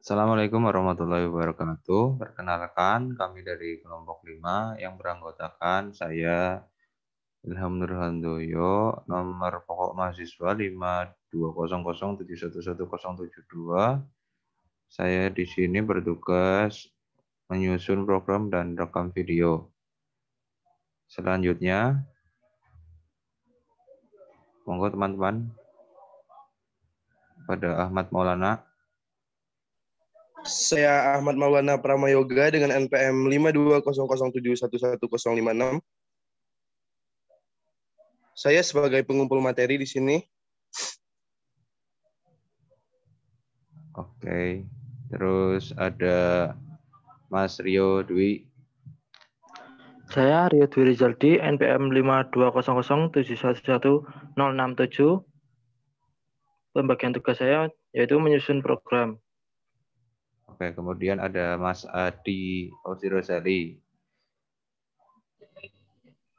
Assalamualaikum warahmatullahi wabarakatuh. Perkenalkan, kami dari kelompok 5 yang beranggotakan saya Ilham Nurhandoyo, nomor pokok mahasiswa 52007111072. Saya di sini bertugas menyusun program dan rekam video. Selanjutnya, monggo teman-teman pada Ahmad Maulana. Saya Ahmad Maulana Pramayoga dengan NPM 52007111056. Saya sebagai pengumpul materi di sini. Oke, terus ada Mas Rio Dwi. Saya Rio Dwi Rizaldi, NPM 52007111067. Pembagian tugas saya yaitu menyusun program. Oke, kemudian ada Mas Adi Fauzi Rosali.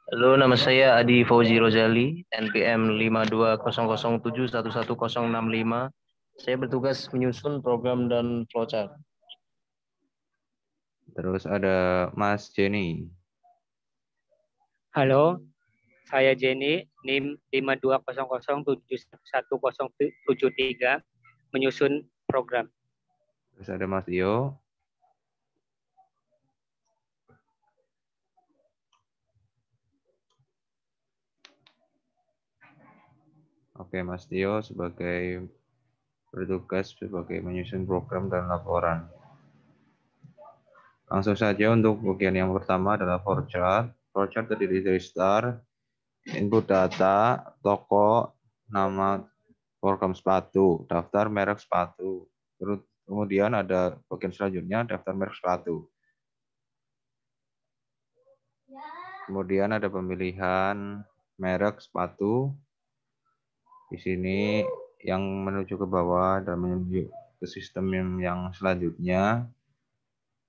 Halo, nama saya Adi Fauzi Rozali, NPM 52007111065. Saya bertugas menyusun program dan flowchart. Terus ada Mas Jenny. Halo, saya Jenny, NIM 52007111073, menyusun program. Terus ada Mas Tio. Oke, Mas Tio sebagai bertugas sebagai menyusun program dan laporan. Langsung saja untuk bagian yang pertama adalah flowchart. Flowchart terdiri dari start, input data, toko, nama program sepatu, daftar merek sepatu. Terus kemudian ada bagian selanjutnya daftar merek sepatu. Kemudian ada pemilihan merek sepatu. Di sini yang menuju ke bawah dan menuju ke sistem yang selanjutnya.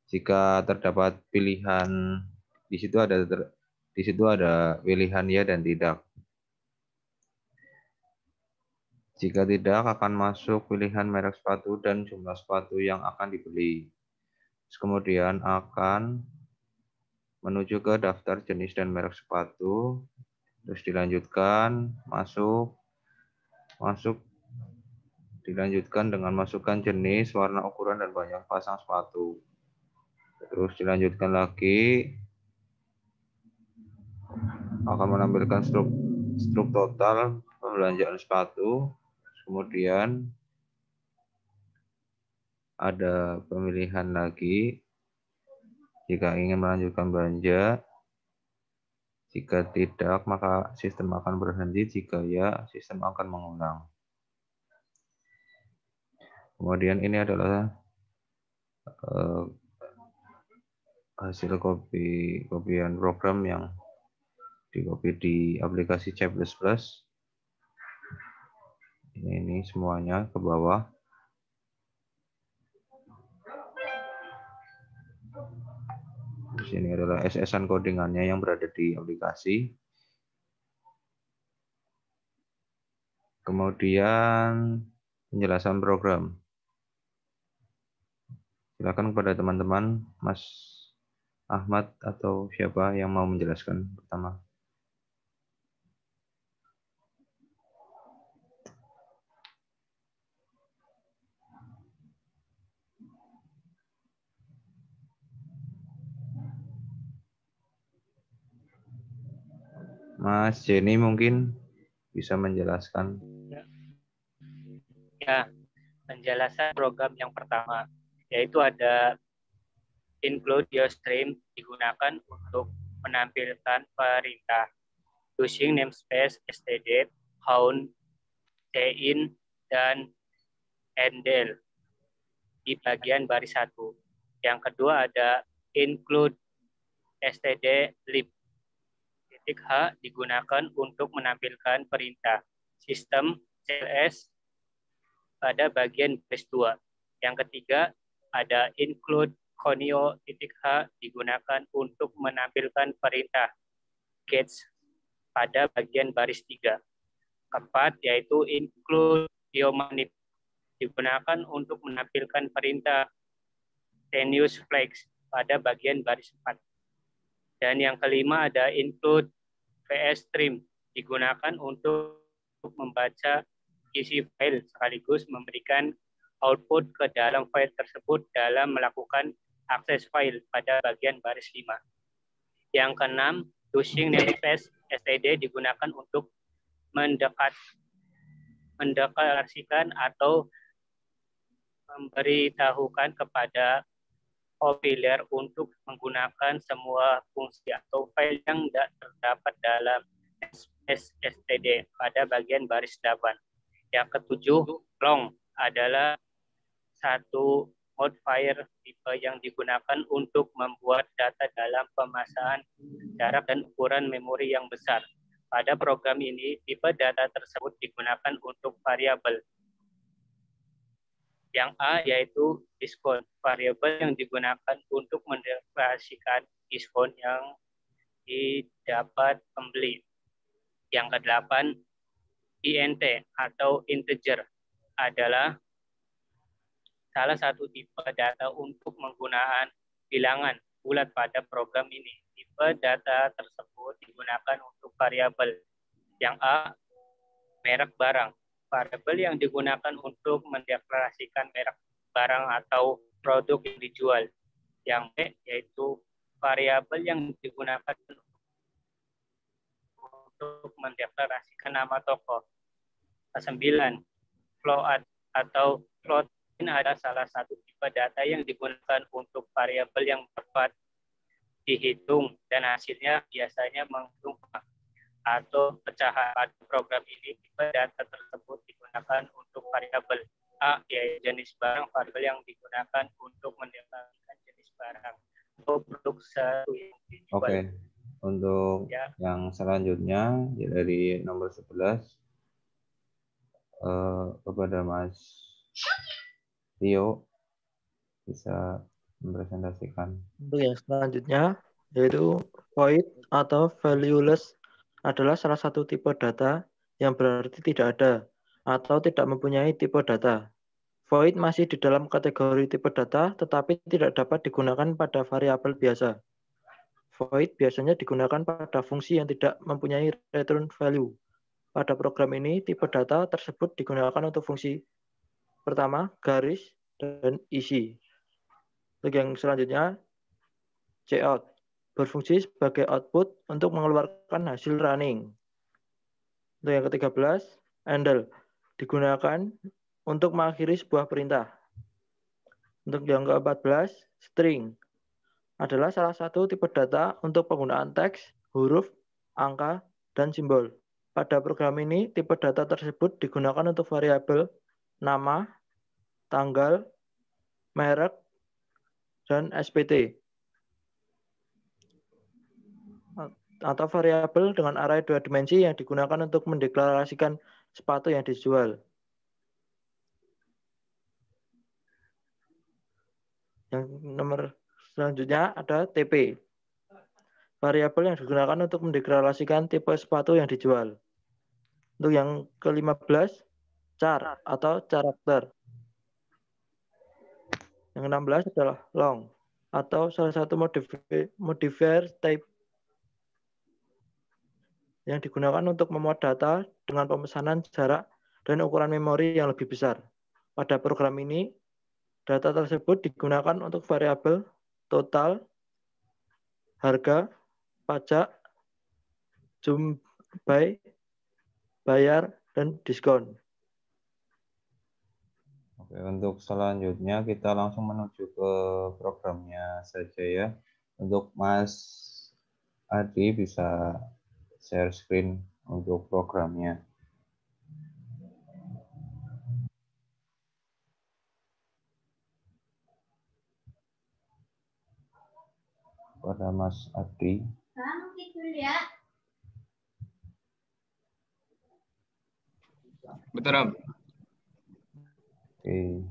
Jika terdapat pilihan di situ ada pilihan ya dan tidak. Jika tidak akan masuk pilihan merek sepatu dan jumlah sepatu yang akan dibeli. Terus kemudian akan menuju ke daftar jenis dan merek sepatu. Terus dilanjutkan masuk dilanjutkan dengan masukkan jenis, warna, ukuran, dan banyak pasang sepatu. Terus dilanjutkan lagi akan menampilkan struk total pembelanjaan sepatu. Kemudian ada pemilihan lagi jika ingin melanjutkan belanja. Jika tidak, maka sistem akan berhenti. Jika ya, sistem akan mengulang. Kemudian ini adalah hasil kopian program yang dikopi di aplikasi C++. Ini semuanya ke bawah. Di sini adalah SS-an codingannya yang berada di aplikasi. Kemudian penjelasan program. Silakan kepada teman-teman, Mas Ahmad atau siapa yang mau menjelaskan pertama. Mas Jenny mungkin bisa menjelaskan. Ya, penjelasan program yang pertama, yaitu ada include your stream digunakan untuk menampilkan perintah using namespace std, count, in, dan endel di bagian baris 1. Yang kedua ada include std lib. H digunakan untuk menampilkan perintah sistem CLS pada bagian baris 2. Yang ketiga ada include conio.h digunakan untuk menampilkan perintah gets pada bagian baris 3. Keempat yaitu include biomanip digunakan untuk menampilkan perintah Tenius flags pada bagian baris 4. Dan yang kelima ada include VS stream, digunakan untuk membaca isi file sekaligus memberikan output ke dalam file tersebut dalam melakukan akses file pada bagian baris 5. Yang keenam, Tushing Manifest STD digunakan untuk mendeklarasikan atau memberitahukan kepada compiler untuk menggunakan semua fungsi atau file yang tidak terdapat dalam STD pada bagian baris 8. Yang ketujuh, long adalah satu modifier tipe yang digunakan untuk membuat data dalam pemasangan jarak dan ukuran memori yang besar. Pada program ini, tipe data tersebut digunakan untuk variabel. Yang A yaitu diskon, variabel yang digunakan untuk mendeklarasikan diskon yang didapat pembeli. Yang kedelapan, int atau integer adalah salah satu tipe data untuk menggunakan bilangan bulat pada program ini. Tipe data tersebut digunakan untuk variabel. Yang A, merek barang. Variabel yang digunakan untuk mendeklarasikan merek barang atau produk yang dijual. Yang B, yaitu variabel yang digunakan untuk mendeklarasikan nama toko. Kesembilan, float atau float ini adalah salah satu tipe data yang digunakan untuk variabel yang dapat dihitung dan hasilnya biasanya menghitung atau pecahan. Pada program ini, tipe data tersebut digunakan untuk variabel A, yaitu jenis barang, variabel yang digunakan untuk mendeklarasikan jenis barang atau produk satu yang dijual. Oke. Untuk yang selanjutnya dari nomor 11 kepada Mas Rio bisa mempresentasikan. Untuk yang selanjutnya yaitu void atau valueless adalah salah satu tipe data yang berarti tidak ada atau tidak mempunyai tipe data. Void masih di dalam kategori tipe data tetapi tidak dapat digunakan pada variabel biasa. Void biasanya digunakan pada fungsi yang tidak mempunyai return value. Pada program ini, tipe data tersebut digunakan untuk fungsi pertama, garis, dan isi. Untuk yang selanjutnya, cout berfungsi sebagai output untuk mengeluarkan hasil running. Untuk yang ke-13, handle digunakan untuk mengakhiri sebuah perintah. Untuk yang ke-14, string adalah salah satu tipe data untuk penggunaan teks, huruf, angka, dan simbol. Pada program ini, tipe data tersebut digunakan untuk variabel nama, tanggal, merek, dan SPT. Atau variabel dengan array 2 dimensi yang digunakan untuk mendeklarasikan sepatu yang dijual. Yang nomor selanjutnya ada TP. Variabel yang digunakan untuk mendeklarasikan tipe sepatu yang dijual. Untuk yang ke-15, char atau karakter. Yang ke-16 adalah long atau salah satu modifier type yang digunakan untuk memuat data dengan pemesanan jarak dan ukuran memori yang lebih besar. Pada program ini, data tersebut digunakan untuk variabel total, harga, pajak, jumlah, bayar, dan diskon. Oke, untuk selanjutnya kita langsung menuju ke programnya saja ya. Untuk Mas Adi bisa share screen untuk programnya. Pada Mas Adi. Betul, Om. Oke.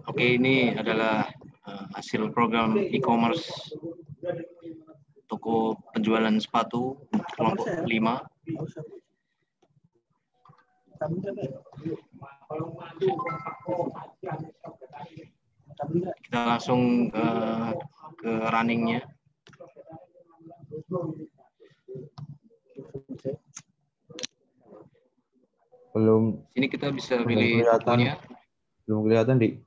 Oke, ini adalah hasil program e-commerce toko penjualan sepatu untuk kelompok 5. Kita langsung ke runningnya. Belum Sini kita bisa belum pilih kelihatan. tokonya. Belum kelihatan di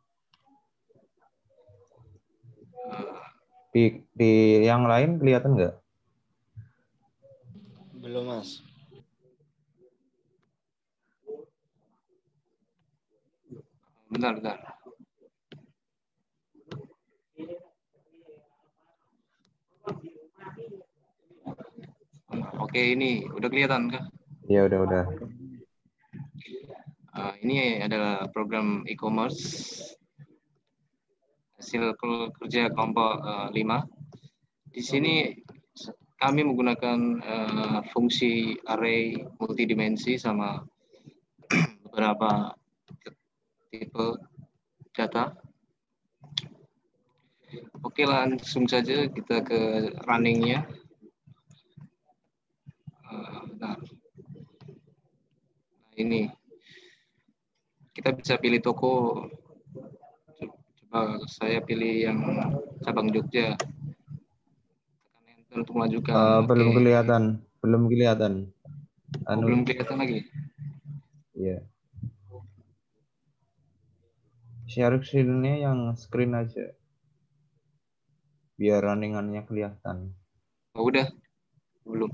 yang lain kelihatan nggak? Belum, Mas. Bentar. Oke, ini udah kelihatan kah? Iya, udah. Ini adalah program e-commerce hasil kerja kelompok 5. Di sini kami menggunakan fungsi array multidimensi sama beberapa tipe data. Oke, langsung saja kita ke runningnya. Nah, ini kita bisa pilih toko. Coba saya pilih yang cabang Jogja. Tekan enter untuk majukan. Belum Oke. kelihatan. Belum kelihatan lagi. Iya. Share screen-nya yang screen aja. Biar runningannya kelihatan. Oh, udah. Belum.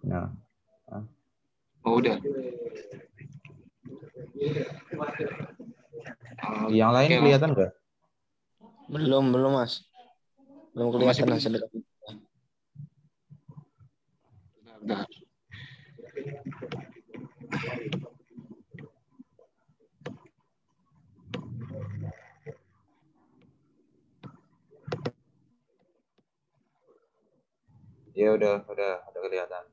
Nah. Oh, udah. Yang lain Oke, kelihatan nggak? Belum, Mas. Belum Masih kelihatan belum. hasilnya. Bentar. Ya udah kelihatan.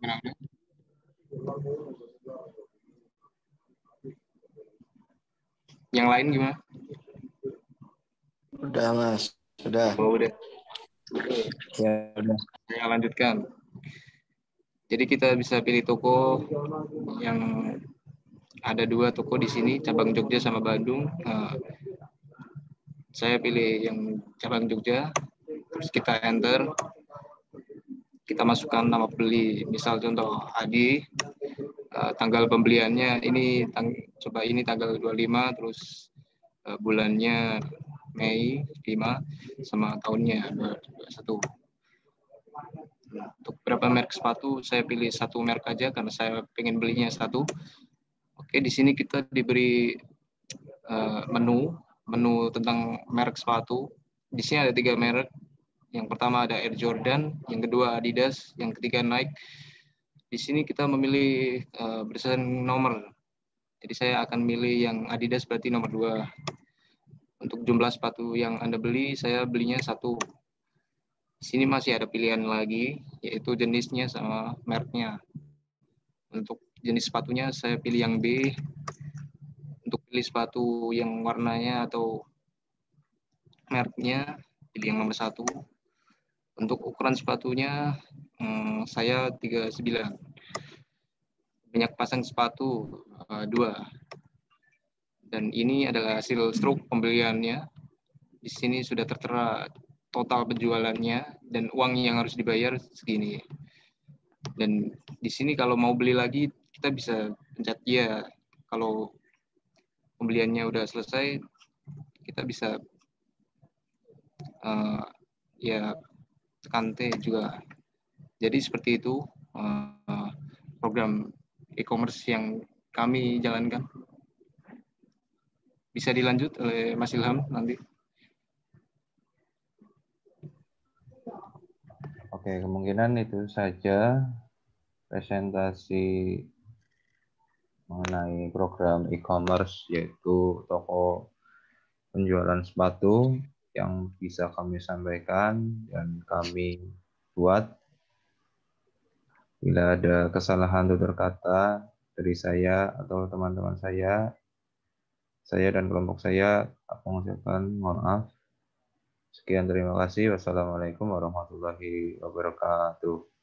Yang lain gimana? Udah, Mas. Sudah. Oh, udah. Ya, udah. Saya lanjutkan. Jadi kita bisa pilih toko yang ada 2 toko di sini, cabang Jogja sama Bandung. Saya pilih yang cabang Jogja, terus kita enter. Kita masukkan nama pembeli, misal contoh Adi, tanggal pembeliannya ini coba ini tanggal 25, terus bulannya Mei 5 sama tahunnya 21. Untuk berapa merek sepatu saya pilih 1 merek aja karena saya pengen belinya 1. Oke, di sini kita diberi menu tentang merek sepatu. Di sini ada 3 merek. Yang pertama ada Air Jordan, yang kedua Adidas, yang ketiga Nike. Di sini kita memilih berdasarkan nomor. Jadi saya akan milih yang Adidas berarti nomor 2. Untuk jumlah sepatu yang Anda beli, saya belinya 1. Di sini masih ada pilihan lagi, yaitu jenisnya sama mereknya. Untuk jenis sepatunya saya pilih yang B. Untuk pilih sepatu yang warnanya atau mereknya, pilih yang nomor 1. Untuk ukuran sepatunya saya 39. Banyak pasang sepatu 2. Dan ini adalah hasil struk pembeliannya. Di sini sudah tertera total penjualannya dan uang yang harus dibayar segini. Dan di sini kalau mau beli lagi kita bisa pencet ya. Kalau pembeliannya udah selesai kita bisa ya tekan T juga. Jadi seperti itu program e-commerce yang kami jalankan. Bisa dilanjut oleh Mas Ilham nanti. Oke, kemungkinan itu saja presentasi mengenai program e-commerce yaitu toko penjualan sepatu. yang bisa kami sampaikan dan kami buat. Bila ada kesalahan tutur kata dari saya atau teman-teman saya dan kelompok saya mengucapkan mohon maaf. Sekian, terima kasih. Wassalamualaikum warahmatullahi wabarakatuh.